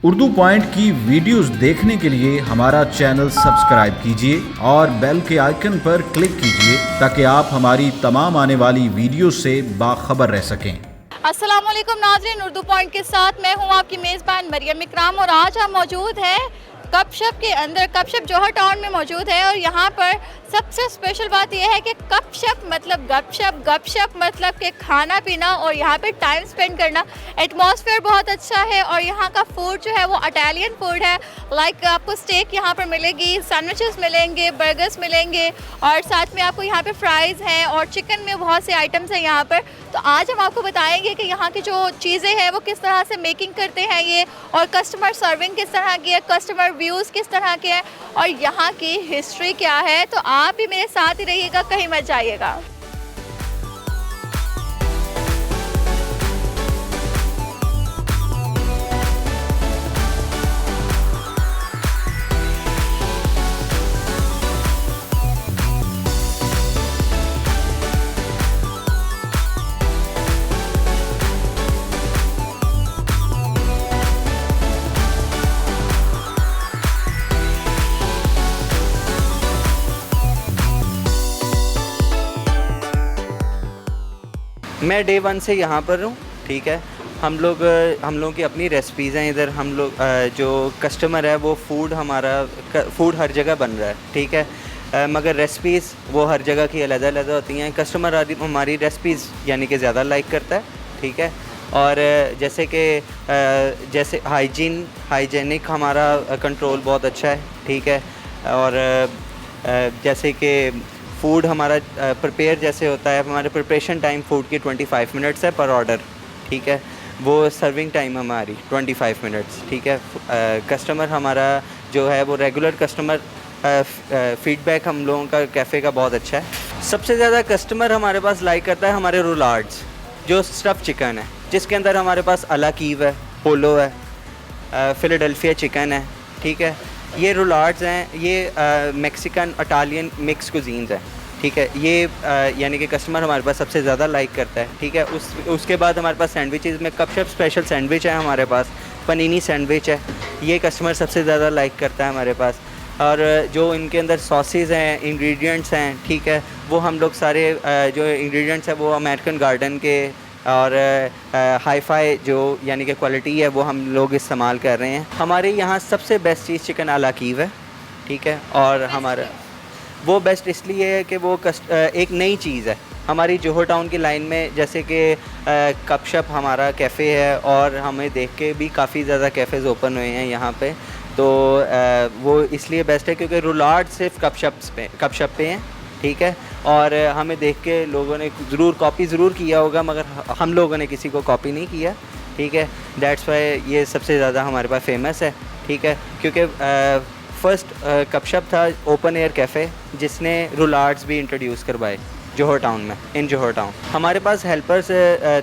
Urdu point की videos देखने के लिए हमारा चैनल सब्सक्राइब कीजिए और बेल के आइकन पर क्लिक कीजिए ताकि आप हमारी तमाम आने वाली वीडियो से बाखबर रह सकें। अस्सलाम वालेकुम नाज़रीन, उर्दू पॉइंट के साथ मैं हूं आपकी मेज़बान मरियम इकराम और आज हम मौजूद हैं कपशप के अंदर। कपशप जौहर टाउन में मौजूद है और यहाँ पर सबसे स्पेशल बात यह है कि कपशप मतलब गपशप, गपशप मतलब कि खाना पीना और यहाँ पे टाइम स्पेंड करना। एटमॉस्फेयर बहुत अच्छा है और यहाँ का फूड जो है वो इटालियन फूड है। लाइक आपको स्टेक यहाँ पर मिलेगी, सैंडविचेस मिलेंगे, बर्गर्स मिलेंगे और साथ में आपको यहाँ पे फ्राइज़ हैं और चिकन में बहुत से आइटम्स हैं यहाँ पर। तो आज हम आपको बताएंगे कि यहाँ की जो चीज़ें हैं वो किस तरह से मेकिंग करते हैं ये, और कस्टमर सर्विंग किस तरह की है, कस्टमर व्यूज़ किस तरह के हैं और यहाँ की हिस्ट्री क्या है। तो आप भी मेरे साथ ही रहिएगा, कहीं मत जाइएगा। मैं डे वन से यहाँ पर हूँ, ठीक है। हम लोगों की अपनी रेसिपीज़ हैं इधर। हम लोग जो कस्टमर है वो फूड हर जगह बन रहा है, ठीक है। मगर रेसिपीज़ वो हर जगह की अलग-अलग होती हैं। कस्टमर हमारी रेसिपीज़ यानी कि ज़्यादा लाइक करता है, ठीक है। और जैसे हाइजीनिक हमारा कंट्रोल बहुत अच्छा है, ठीक है। और जैसे कि फ़ूड हमारा प्रिपेयर जैसे होता है, हमारे प्रिपरेशन टाइम फ़ूड की 25 मिनट्स है पर ऑर्डर, ठीक है। वो सर्विंग टाइम हमारी 25 मिनट्स, ठीक है। कस्टमर हमारा जो है वो रेगुलर कस्टमर फ़ीडबैक हम लोगों का कैफ़े का बहुत अच्छा है। सबसे ज़्यादा कस्टमर हमारे पास लाइक करता है हमारे रुलार्ड्स, जो स्टफ़ चिकन है, जिसके अंदर हमारे पास अला कीव है, पोलो है, फ़िलाडेल्फिया चिकन है, ठीक है। ये रुलार्ड्स हैं, ये मैक्सिकन इटालियन मिक्स कुजीन्स हैं, ठीक है। ये यानी कि कस्टमर हमारे पास सबसे ज़्यादा लाइक करता है, ठीक है। उसके बाद हमारे पास सैंडविचेज़ में कपशप स्पेशल सैंडविच है हमारे पास, पनीनी सैंडविच है, ये कस्टमर सबसे ज़्यादा लाइक करता है हमारे पास। और जो इनके अंदर सॉसेज हैं, इंग्रेडिएंट्स हैं, ठीक है, वो हम लोग सारे जो इंग्रेडिएंट्स हैं वो अमेरिकन गार्डन के और हाई-फाई जो यानी कि क्वालिटी है वो हम लोग इस्तेमाल कर रहे हैं। हमारे यहाँ सबसे बेस्ट चीज़ चिकन अला कीव है, ठीक है। और हमारा वो बेस्ट इसलिए है कि वो एक नई चीज़ है हमारी जोहर टाउन की लाइन में। जैसे कि कपशप हमारा कैफ़े है और हमें देख के भी काफ़ी ज़्यादा कैफ़ेज़ ओपन हुए हैं यहाँ पे, तो वो इसलिए बेस्ट है क्योंकि रुलार्ड सिर्फ कपशप पे हैं, ठीक है। और हमें देख के लोगों ने ज़रूर कॉपी ज़रूर किया होगा, मगर हम लोगों ने किसी को कॉपी नहीं किया, ठीक है। दैट्स वाई ये सबसे ज़्यादा हमारे पास फेमस है, ठीक है। क्योंकि फर्स्ट कपशप था ओपन एयर कैफ़े जिसने रुलार्ड्स भी इंट्रोड्यूस करवाए जोहर टाउन में, इन जोहर टाउन। हमारे पास हेल्पर्स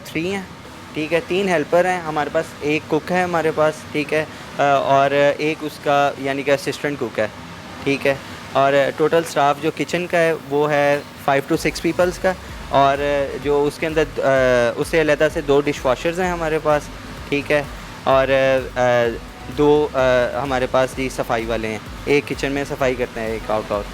3 हैं, ठीक है। 3 हेल्पर हैं हमारे पास, एक कुक है हमारे पास, ठीक है, और एक उसका यानी कि असिस्टेंट कुक है, ठीक है। और टोटल स्टाफ जो किचन का है वो है 5 to 6 पीपल्स का, और जो उसके अंदर उससे अलग से 2 डिश वॉशर्स हैं हमारे पास, ठीक है। और 2 हमारे पास जी सफाई वाले हैं, एक किचन में सफाई करते हैं, एक आउट।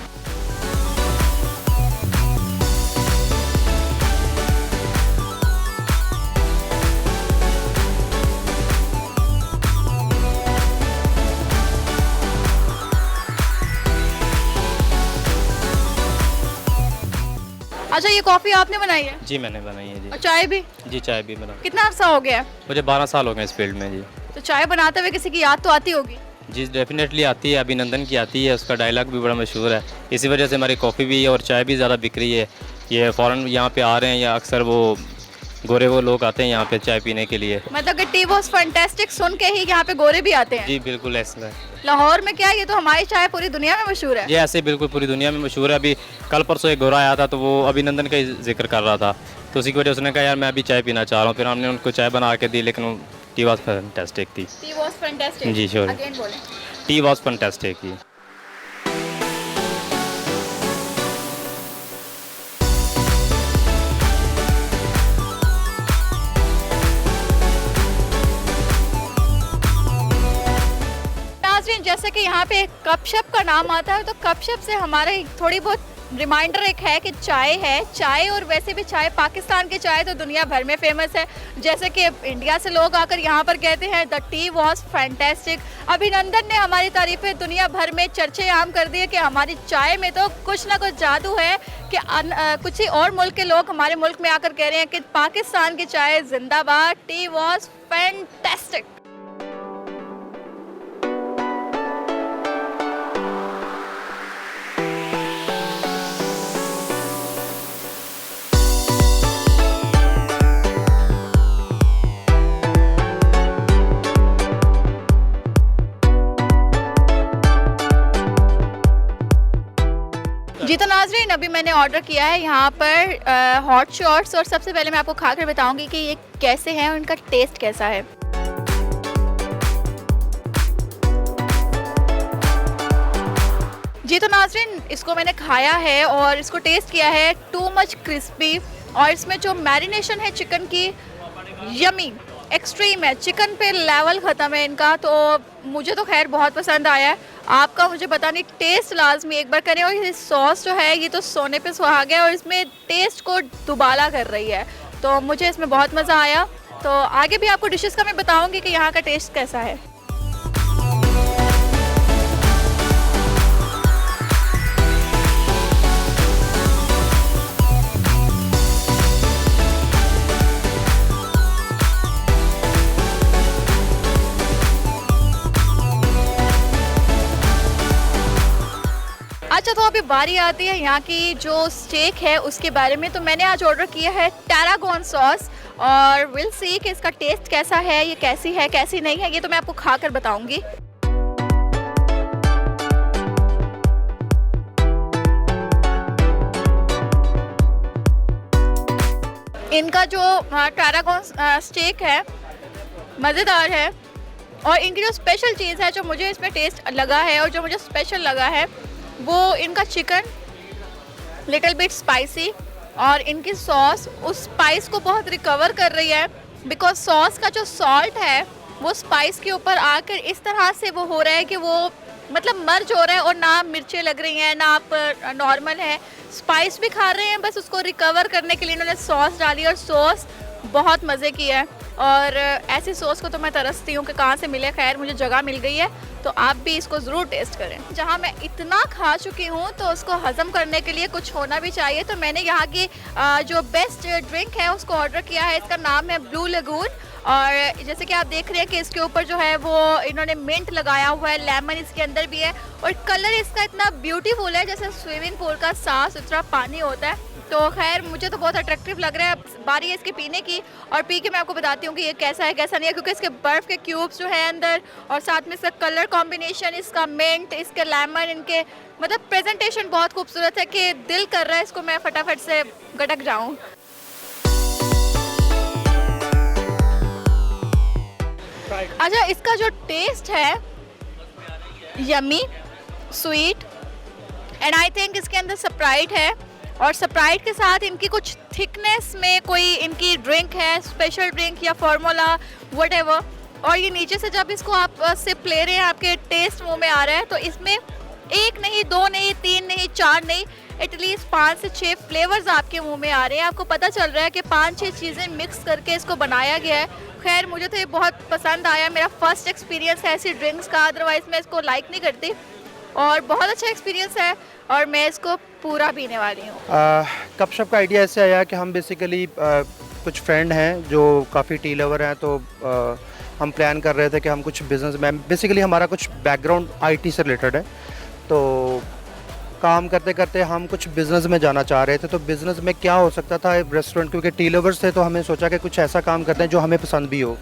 अच्छा, ये कॉफ़ी आपने बनाई है? जी मैंने बनाई है जी। और चाय भी? जी चाय भी बना। कितना अर्सा हो गया है? मुझे 12 साल हो गए इस फील्ड में जी। तो चाय बनाते हुए किसी की याद तो आती होगी? जी डेफिनेटली आती है, अभिनंदन की आती है, उसका डायलॉग भी बड़ा मशहूर है। इसी वजह से हमारी कॉफ़ी भी और चाय भी ज़्यादा बिक रही है। ये फ़ौरन यहाँ पे आ रहे हैं, या अक्सर वो गोरे वो लोग आते हैं यहाँ पे चाय पीने के लिए। मतलब कि टी वॉज फैंटास्टिक सुन के ही यहाँ पे गोरे भी आते हैं? जी बिल्कुल ऐसा है। लाहौर में क्या, ये तो हमारी चाय पूरी दुनिया में मशहूर है। जी ऐसे बिल्कुल पूरी दुनिया में मशहूर है। अभी कल परसों एक गोरा आया था तो वो अभिनंदन का ही जिक्र कर रहा था, तो उसी की वजह से उसने कहा यार मैं अभी चाय पीना चाह रहा हूँ। फिर हमने उनको चाय बना के दी, लेकिन टी वॉज फैंटास्टिक थी। Tea was fantastic? जी श्योर, अगेन बोलें। टी वॉज फैंटास्टिक जी। जैसे कि यहाँ पे कपशप का नाम आता है, तो कपशप से हमारा थोड़ी बहुत रिमाइंडर एक है कि चाय है। चाय और वैसे भी चाय, पाकिस्तान की चाय तो दुनिया भर में फेमस है। जैसे कि इंडिया से लोग आकर यहाँ पर कहते हैं द टी वॉज फैंटेस्टिक। अभिनंदन ने हमारी तारीफ़ें दुनिया भर में चर्चे आम कर दिए कि हमारी चाय में तो कुछ ना कुछ जादू है कि कुछ ही और मुल्क के लोग हमारे मुल्क में आकर कह रहे हैं कि पाकिस्तान की चाय जिंदाबाद, टी वॉज फैंटेस्टिक। जी तो नाज़रीन, अभी मैंने ऑर्डर किया है यहाँ पर हॉट शॉट्स, और सबसे पहले मैं आपको खाकर बताऊंगी कि ये कैसे हैं और इनका टेस्ट कैसा है। जी तो नाज़रीन, इसको मैंने खाया है और इसको टेस्ट किया है, टू मच क्रिस्पी, और इसमें जो मैरिनेशन है चिकन की, यमी एक्सट्रीम है। चिकन पे लेवल ख़त्म है इनका, तो मुझे तो खैर बहुत पसंद आया है। आपका मुझे पता नहीं, टेस्ट लाजमी एक बार करें। और ये सॉस जो है ये तो सोने पे सुहागा है और इसमें टेस्ट को दुबाला कर रही है, तो मुझे इसमें बहुत मज़ा आया। तो आगे भी आपको डिशेस का मैं बताऊंगी कि यहाँ का टेस्ट कैसा है। अच्छा, तो अभी बारी आती है यहाँ की जो स्टेक है उसके बारे में। तो मैंने आज ऑर्डर किया है टैरागोन सॉस, और विल सी कि इसका टेस्ट कैसा है, ये कैसी है कैसी नहीं है, ये तो मैं आपको खाकर बताऊंगी। इनका जो टैरागोन स्टेक है मज़ेदार है, और इनकी जो स्पेशल चीज़ है जो मुझे इसमें टेस्ट लगा है और जो मुझे स्पेशल लगा है वो इनका चिकन लिटिल बिट स्पाइसी, और इनकी सॉस उस स्पाइस को बहुत रिकवर कर रही है, बिकॉज सॉस का जो सॉल्ट है वो स्पाइस के ऊपर आकर इस तरह से वो हो रहा है कि वो मतलब मर्ज हो रहा है, और ना मिर्चें लग रही हैं ना आप नॉर्मल है, स्पाइस भी खा रहे हैं, बस उसको रिकवर करने के लिए इन्होंने सॉस डाली, और सॉस बहुत मज़े की है। और ऐसी सॉस को तो मैं तरसती हूँ कि कहाँ से मिले। खैर मुझे जगह मिल गई है, तो आप भी इसको ज़रूर टेस्ट करें। जहाँ मैं इतना खा चुकी हूँ तो उसको हज़म करने के लिए कुछ होना भी चाहिए, तो मैंने यहाँ की जो बेस्ट ड्रिंक है उसको ऑर्डर किया है। इसका नाम है ब्लू लगून, और जैसे कि आप देख रहे हैं कि इसके ऊपर जो है वो इन्होंने मिंट लगाया हुआ है, लेमन इसके अंदर भी है, और कलर इसका इतना ब्यूटीफुल है जैसे स्विमिंग पूल का साफ सुथरा पानी होता है। तो खैर मुझे तो बहुत अट्रैक्टिव लग रहा है। बारी है इसके पीने की, और पी के मैं आपको बताती हूँ कि ये कैसा है कैसा नहीं है, क्योंकि इसके बर्फ़ के क्यूब्स जो है अंदर, और साथ में इसका कलर कॉम्बिनेशन, इसका मिंट, इसके लेमन, इनके मतलब प्रेजेंटेशन बहुत खूबसूरत है कि दिल कर रहा है इसको मैं फटाफट से गटक जाऊँ। अच्छा, इसका जो टेस्ट है yummy, sweet, and I think इसके अंदर स्प्राइट है, और स्प्राइट के साथ इनकी कुछ थिकनेस में कोई इनकी ड्रिंक है, स्पेशल ड्रिंक या फार्मूला व्हाटएवर, और ये नीचे से जब इसको आप सिप ले रहे हैं आपके टेस्ट मुंह में आ रहा है, तो इसमें एक नहीं, दो नहीं, तीन नहीं, चार नहीं, एटलीस्ट 5 से 6 फ्लेवर्स आपके मुंह में आ रहे हैं। आपको पता चल रहा है कि 5-6 चीज़ें मिक्स करके इसको बनाया गया है। खैर मुझे तो ये बहुत पसंद आया, मेरा फर्स्ट एक्सपीरियंस है ऐसी ड्रिंक्स का, अदरवाइज़ मैं इसको लाइक नहीं करती, और बहुत अच्छा एक्सपीरियंस है, और मैं इसको पूरा पीने वाली हूँ। कपशप का आइडिया ऐसे आया कि हम बेसिकली कुछ फ्रेंड हैं जो काफ़ी टी लवर हैं, तो हम प्लान कर रहे थे कि हम कुछ बिज़नेस में, बेसिकली हमारा कुछ बैकग्राउंड आईटी से रिलेटेड है, तो काम करते करते हम कुछ बिज़नेस में जाना चाह रहे थे। तो बिज़नेस में क्या हो सकता था, रेस्टोरेंट, क्योंकि टी लवर्स थे तो हमने सोचा कि कुछ ऐसा काम करते हैं जो हमें पसंद भी हो।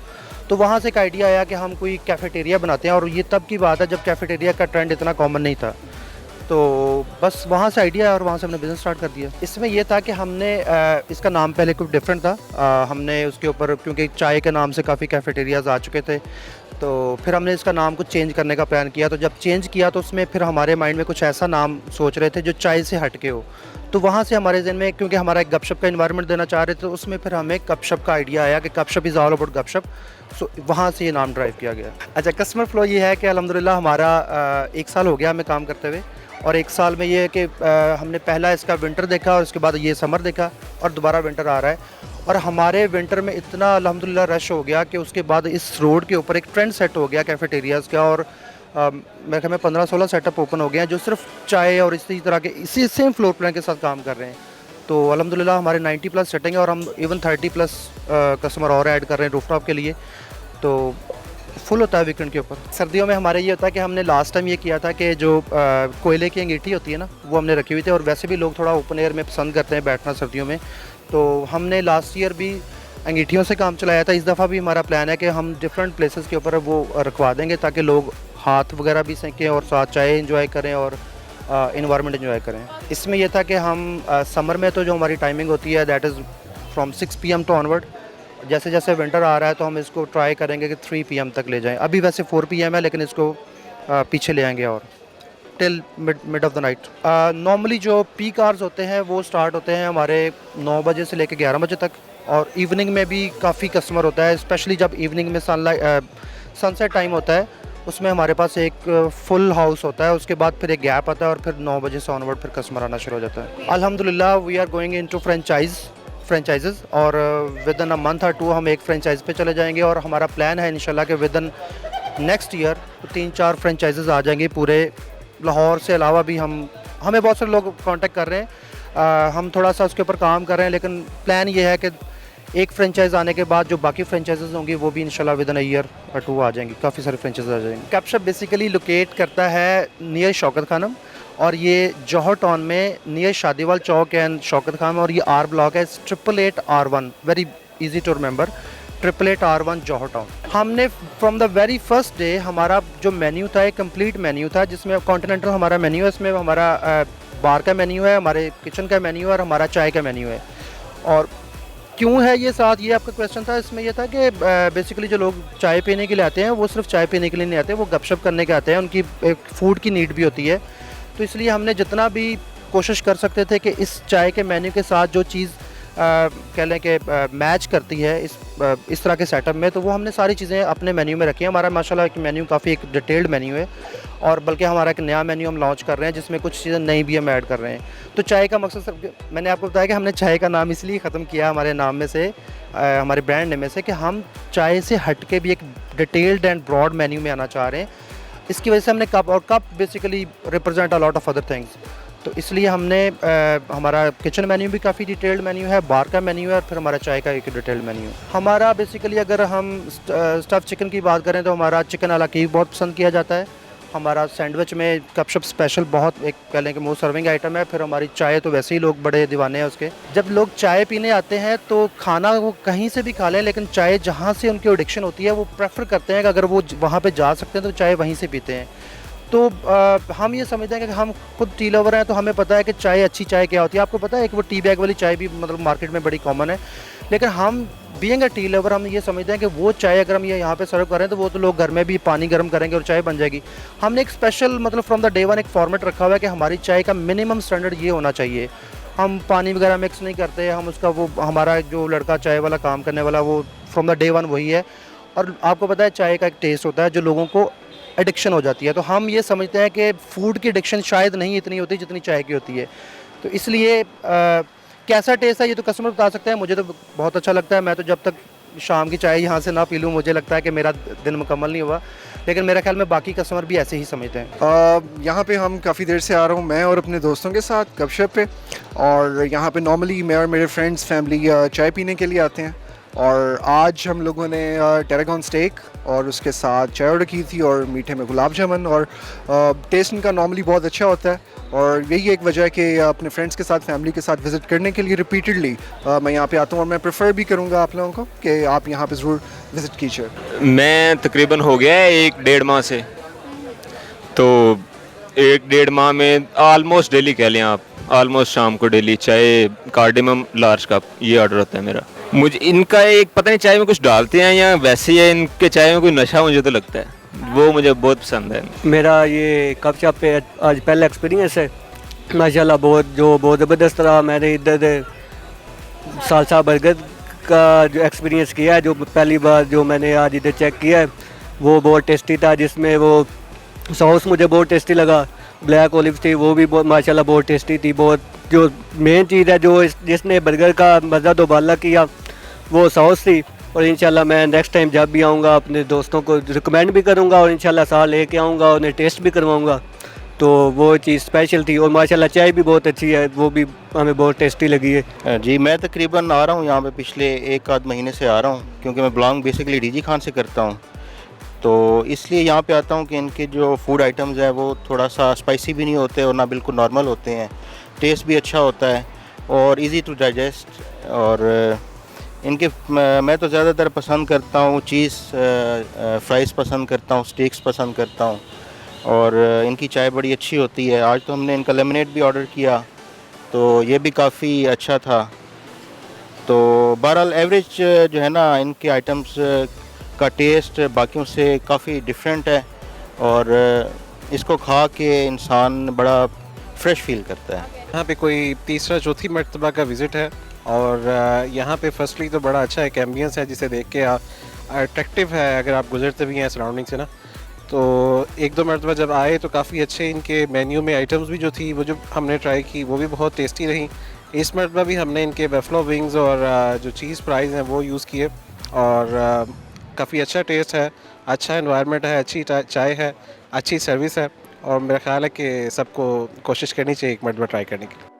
तो वहाँ से एक आइडिया आया कि हम कोई कैफ़ेटेरिया बनाते हैं, और ये तब की बात है जब कैफ़ेटेरिया का ट्रेंड इतना कॉमन नहीं था। तो बस वहाँ से आइडिया आया और वहाँ से हमने बिज़नेस स्टार्ट कर दिया। इसमें यह था कि हमने इसका नाम पहले कुछ डिफरेंट था, हमने उसके ऊपर, क्योंकि चाय के नाम से काफ़ी कैफ़ेटेरियाज़ आ चुके थे, तो फिर हमने इसका नाम कुछ चेंज करने का प्लान किया। तो जब चेंज किया तो उसमें फिर हमारे माइंड में कुछ ऐसा नाम सोच रहे थे जो चाय से हट के हो। तो वहाँ से हमारे जहन में, क्योंकि हमारा एक गपशप का इन्वायरमेंट देना चाह रहे थे, तो उसमें फिर हमें गपशप का आइडिया आया कि गपशप इज़ ऑल अबाउट गपशप। सो वहाँ से ये नाम ड्राइव किया गया। अच्छा, कस्टमर फ्लो ये है कि अल्हम्दुलिल्लाह हमारा 1 साल हो गया हमें काम करते हुए, और 1 साल में ये है कि हमने पहला इसका विंटर देखा और उसके बाद ये समर देखा और दोबारा विंटर आ रहा है। और हमारे विंटर में इतना अल्हम्दुलिल्लाह रश हो गया कि उसके बाद इस रोड के ऊपर एक ट्रेंड सेट हो गया कैफेटेरियाज़ का, और मेरे ख्याल में 15-16 सेटअप ओपन हो गए हैं जो सिर्फ चाय और इसी तरह के इसी सेम फ्लोर प्लान के साथ काम कर रहे हैं। तो अल्हम्दुलिल्लाह हमारे 90+ सेटिंग है और हम इवन 30+ कस्टमर और ऐड कर रहे हैं रूफटॉप के लिए। तो फुल होता है वीकेंड के ऊपर। सर्दियों में हमारे ये होता है कि हमने लास्ट टाइम ये किया था कि जो कोयले की अंगीठी होती है ना, वो हमने रखी हुई थी, और वैसे भी लोग थोड़ा ओपन एयर में पसंद करते हैं बैठना सर्दियों में। तो हमने लास्ट ईयर भी अंगीठियों से काम चलाया था। इस दफ़ा भी हमारा प्लान है कि हम डिफरेंट प्लेसेस के ऊपर वो रखवा देंगे ताकि लोग हाथ वगैरह भी सेकें और साथ चाय इंजॉय करें और इन्वायरमेंट इंजॉय करें। इसमें यह था कि हम समर में तो जो हमारी टाइमिंग होती है that is from 6 PM to onward. जैसे जैसे विंटर आ रहा है तो हम इसको ट्राई करेंगे कि 3 PM तक ले जाएं। अभी वैसे 4 PM है, लेकिन इसको पीछे ले आएंगे और till mid of the night. Normally जो पीक आवर्स होते हैं वो स्टार्ट होते हैं हमारे 9 बजे से लेकर 11 बजे तक, और इवनिंग में भी काफ़ी कस्टमर होता है, स्पेशली जब इवनिंग में सनसेट टाइम होता है, उसमें हमारे पास एक फुल हाउस होता है। उसके बाद फिर एक गैप आता है और फिर 9 बजे से ऑनवर्ड फिर कस्टमर आना शुरू हो जाता है। अल्हम्दुलिल्लाह वी आर गोइंग इनटू फ्रेंचाइजेज़, और विद इन अ मंथ और 2 हम एक फ्रेंचाइज पे चले जाएंगे, और हमारा प्लान है इंशाल्लाह कि विद इन नेक्स्ट ईयर 3-4 फ्रेंचाइजेज़ आ जाएंगी पूरे लाहौर से अलावा भी। हमें बहुत सारे लोग कांटेक्ट कर रहे हैं, हम थोड़ा सा उसके ऊपर काम कर रहे हैं, लेकिन प्लान ये है कि एक फ्रेंचाइज आने के बाद जो बाकी फ्रेंचाइजेज़ होंगी वो भी इंशाल्लाह विद इन अ ईयर और 2 आ जाएंगी, काफ़ी सारे फ्रेंचाइज आ जाएंगे। गपशप बेसिकली लोकेट करता है नियर शौकत खानम, और ये जौहर टाउन में नियर शादीवाल चौक एंड शौकत खानम, और ये R ब्लॉक है 888R1, very easy to remember, 888R1 Johar town. हमने from the very first day हमारा जो मेन्यू था एक कंप्लीट मेन्यू था, जिसमें कॉन्टिनेंटल हमारा मेन्यू है, इसमें हमारा बार का मेन्यू है, हमारे किचन का मेन्यू है और हमारा चाय का मेन्यू है। और क्यों है ये साथ, ये आपका क्वेश्चन था। इसमें यह था कि बेसिकली जो लोग चाय पीने के लिए आते हैं वो सिर्फ चाय पीने के लिए नहीं आते, वो गपशप करने के आते हैं, उनकी एक फ़ूड की नीड भी होती है। तो इसलिए हमने जितना भी कोशिश कर सकते थे कि इस चाय के मेन्यू के साथ जो चीज़ कह लें कि मैच करती है इस तरह के सेटअप में, तो वो हमने सारी चीज़ें अपने मेन्यू में रखी हैं। हमारा माशाल्लाह एक मेन्यू काफ़ी एक डिटेल्ड मेन्यू है, और बल्कि हमारा एक नया मेन्यू हम लॉन्च कर रहे हैं जिसमें कुछ चीज़ें नई भी हम ऐड कर रहे हैं। तो चाय का मकसद सिर्फ मैंने आपको बताया कि हमने चाय का नाम इसलिए ख़त्म किया हमारे नाम में से, हमारे ब्रांड नेम में से, कि हम चाय से हट के भी एक डिटेल्ड एंड ब्रॉड मेन्यू में आना चाह रहे हैं। इसकी वजह से हमने cup basically represent a lot of other things, तो इसलिए हमने हमारा किचन मेन्यू भी काफ़ी डिटेल्ड मेन्यू है, बार का मेन्यू है, और फिर हमारा चाय का एक डिटेल्ड मेन्यू है। हमारा बेसिकली अगर हम स्टफ़ चिकन की बात करें तो हमारा चिकन अला कीव बहुत पसंद किया जाता है। हमारा सैंडविच में गपशप स्पेशल बहुत एक कह लें कि मोस्ट सर्विंग आइटम है। फिर हमारी चाय तो वैसे ही लोग बड़े दीवाने हैं उसके। जब लोग चाय पीने आते हैं तो खाना वो कहीं से भी खा लें, लेकिन चाय जहाँ से उनकी एडिक्शन होती है वो प्रेफर करते हैं कि अगर वो वहाँ पे जा सकते हैं तो चाय वहीं से पीते हैं। तो हम ये समझते हैं कि हम खुद टी लवर हैं, तो हमें पता है कि चाय अच्छी चाय क्या होती है। आपको पता है कि वो टी बैग वाली चाय भी मतलब मार्केट में बड़ी कॉमन है, लेकिन हम बीइंग अ टी लवर हम ये समझते हैं कि वो चाय अगर हम ये यहाँ पे सर्व कर रहे हैं तो वो तो लोग घर में भी पानी गर्म करेंगे और चाय बन जाएगी। हमने एक स्पेशल मतलब फ्रॉम द डे वन एक फॉर्मेट रखा हुआ है कि हमारी चाय का मिनिमम स्टैंडर्ड ये होना चाहिए। हम पानी वगैरह मिक्स नहीं करते, हम उसका वो हमारा जो लड़का चाय वाला काम करने वाला वो फ्रॉम द डे वन वही है। और आपको पता है चाय का एक टेस्ट होता है जो लोगों को एडिक्शन हो जाती है, तो हम ये समझते हैं कि फ़ूड की एडिक्शन शायद नहीं इतनी होती जितनी चाय की होती है। तो इसलिए कैसा टेस्ट है ये तो कस्टमर बता सकते हैं, मुझे तो बहुत अच्छा लगता है। मैं तो जब तक शाम की चाय यहाँ से ना पी लूँ मुझे लगता है कि मेरा दिन मुकम्मल नहीं हुआ, लेकिन मेरे ख्याल में बाकी कस्टमर भी ऐसे ही समझते हैं। यहाँ पे हम काफ़ी देर से आ रहा हूँ मैं और अपने दोस्तों के साथ गपशप पे, और यहाँ पे नॉर्मली मैं और मेरे फ्रेंड्स फैमिली चाय पीने के लिए आते हैं। और आज हम लोगों ने टेरागॉन स्टेक और उसके साथ चाय ऑर्डर की थी और मीठे में गुलाब जामुन, और टेस्ट इनका नॉर्मली बहुत अच्छा होता है। और यही एक वजह है कि अपने फ्रेंड्स के साथ फैमिली के साथ विज़िट करने के लिए रिपीटेडली मैं यहाँ पे आता हूँ, और मैं प्रेफर भी करूँगा आप लोगों को कि आप यहाँ पे ज़रूर विज़िट कीजिए। मैं तकरीबन हो गया है 1-1.5 माह से, तो 1-1.5 माह में आलमोस्ट डेली कह लें आप, आलमोस्ट शाम को डेली चाय कार्डिमम लार्ज कप ये ऑर्डर होता है मेरा। मुझे इनका एक पता नहीं चाय में कुछ डालते हैं या वैसे ही है, इनके चाय में कोई नशा मुझे तो लगता है, वो मुझे बहुत पसंद है। मेरा ये कप शॉप पे आज पहला एक्सपीरियंस है माशाल्लाह, बहुत ज़बरदस्त रहा। मैंने इधर सालसा बर्गर का जो एक्सपीरियंस किया है, जो पहली बार जो मैंने आज इधर चेक किया है वो बहुत टेस्टी था, जिसमें वो सॉस मुझे बहुत टेस्टी लगा, ब्लैक ओलिव थी वो भी बहुत माशाल्लाह बहुत टेस्टी थी। बहुत जो मेन चीज़ है जो जिसने बर्गर का मज़ा दोबारा किया वो सॉस थी। और इंशाल्लाह मैं नेक्स्ट टाइम जब भी आऊँगा अपने दोस्तों को रिकमेंड भी करूँगा और इंशाल्लाह साथ लेके आऊँगा और उन्हें टेस्ट भी करवाऊँगा, तो वो चीज़ स्पेशल थी। और माशाल्लाह चाय भी बहुत अच्छी है, वो भी हमें बहुत टेस्टी लगी है। जी मैं तकरीबन आ रहा हूँ यहाँ पे पिछले एक आध महीने से आ रहा हूँ, क्योंकि मैं बिलोंग बेसिकली डीजी खान से करता हूँ, तो इसलिए यहाँ पे आता हूँ कि इनके जो फूड आइटम्स है वो थोड़ा सा स्पाइसी भी नहीं होते और ना बिल्कुल नॉर्मल होते हैं, टेस्ट भी अच्छा होता है और इजी टू डाइजेस्ट। और इनके मैं तो ज़्यादातर पसंद करता हूँ चीज़ फ्राइज़ पसंद करता हूँ, स्टेक्स पसंद करता हूँ, और इनकी चाय बड़ी अच्छी होती है। आज तो हमने इनका लेमनेड भी ऑर्डर किया तो ये भी काफ़ी अच्छा था। तो बहरहाल एवरेज जो है ना इनके आइटम्स का टेस्ट बाकियों से काफ़ी डिफरेंट है और इसको खा के इंसान बड़ा फ्रेश फील करता है। यहाँ पे कोई तीसरा चौथी मरतबा का विज़िट है और यहाँ पे फर्स्टली तो बड़ा अच्छा एक एम्बियंस है जिसे देख के अट्रैक्टिव है। अगर आप गुजरते भी हैं सराउंडिंग से ना, तो एक दो मरतबा जब आए तो काफ़ी अच्छे इनके मेन्यू में आइटम्स भी जो थी वो जो हमने ट्राई की वो भी बहुत टेस्टी रही। इस मरतबा भी हमने इनके बफलो विंग्स और जो चीज़ फ्राइज़ हैं वो यूज़ किए और काफ़ी अच्छा टेस्ट है, अच्छा एनवायरनमेंट है, अच्छी चाय है, अच्छी सर्विस है और मेरा ख्याल है कि सबको कोशिश करनी चाहिए एक मरतबा ट्राई करने की।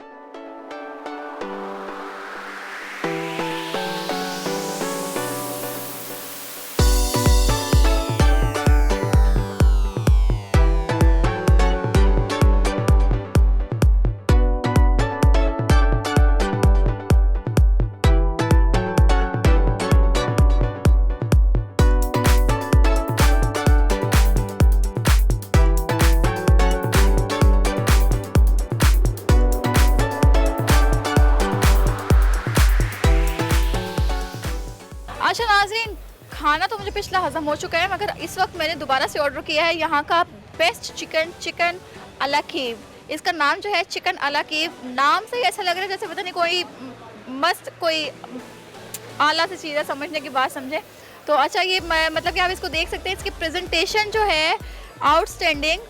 अच्छा नाज़रीन, खाना तो मुझे पिछला हज़म हो चुका है, मगर इस वक्त मैंने दोबारा से ऑर्डर किया है यहाँ का बेस्ट चिकन अला कीव। इसका नाम जो है चिकन अला कीव, नाम से ही ऐसा लग रहा है जैसे पता नहीं कोई मस्त कोई आला सी चीज़ है, समझने की बात समझे तो। अच्छा ये मतलब कि आप इसको देख सकते हैं, इसकी प्रेजेंटेशन जो है आउटस्टैंडिंग,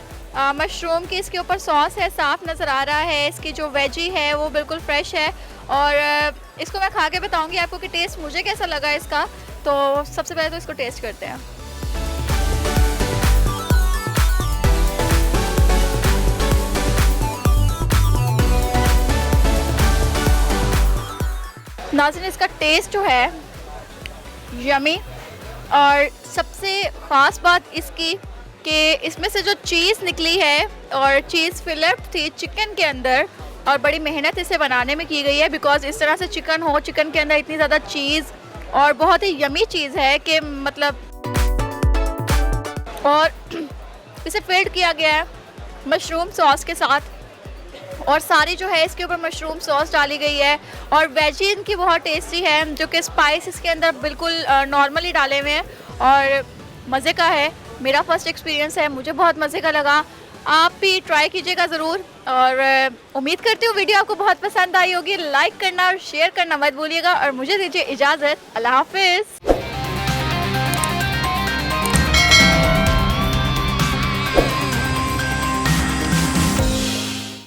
मशरूम की इसके ऊपर सॉस है, साफ़ नज़र आ रहा है। इसकी जो वेजी है वो बिल्कुल फ्रेश है और इसको मैं खा के बताऊंगी आपको कि टेस्ट मुझे कैसा लगा इसका। तो सबसे पहले तो इसको टेस्ट करते हैं। नाज़रीन इसका टेस्ट जो है यमी, और सबसे ख़ास बात इसकी कि इसमें से जो चीज़ निकली है और चीज़ फिलप थी चिकन के अंदर, और बड़ी मेहनत इसे बनाने में की गई है, बिकॉज़ इस तरह से चिकन हो, चिकन के अंदर इतनी ज़्यादा चीज़ और बहुत ही यमी चीज़ है कि मतलब, और इसे फिल्ड किया गया है मशरूम सॉस के साथ, और सारी जो है इसके ऊपर मशरूम सॉस डाली गई है। और वेजी इनकी बहुत टेस्टी है, जो कि स्पाइस इसके अंदर बिल्कुल नॉर्मली डाले हुए हैं और मज़े का है। मेरा फर्स्ट एक्सपीरियंस है, मुझे बहुत मज़े का लगा। आप भी ट्राई कीजिएगा ज़रूर, और उम्मीद करती हूँ वीडियो आपको बहुत पसंद आई होगी। लाइक करना और शेयर करना मत भूलिएगा, और मुझे दीजिए इजाज़त। अल्लाह हाफ़िज़।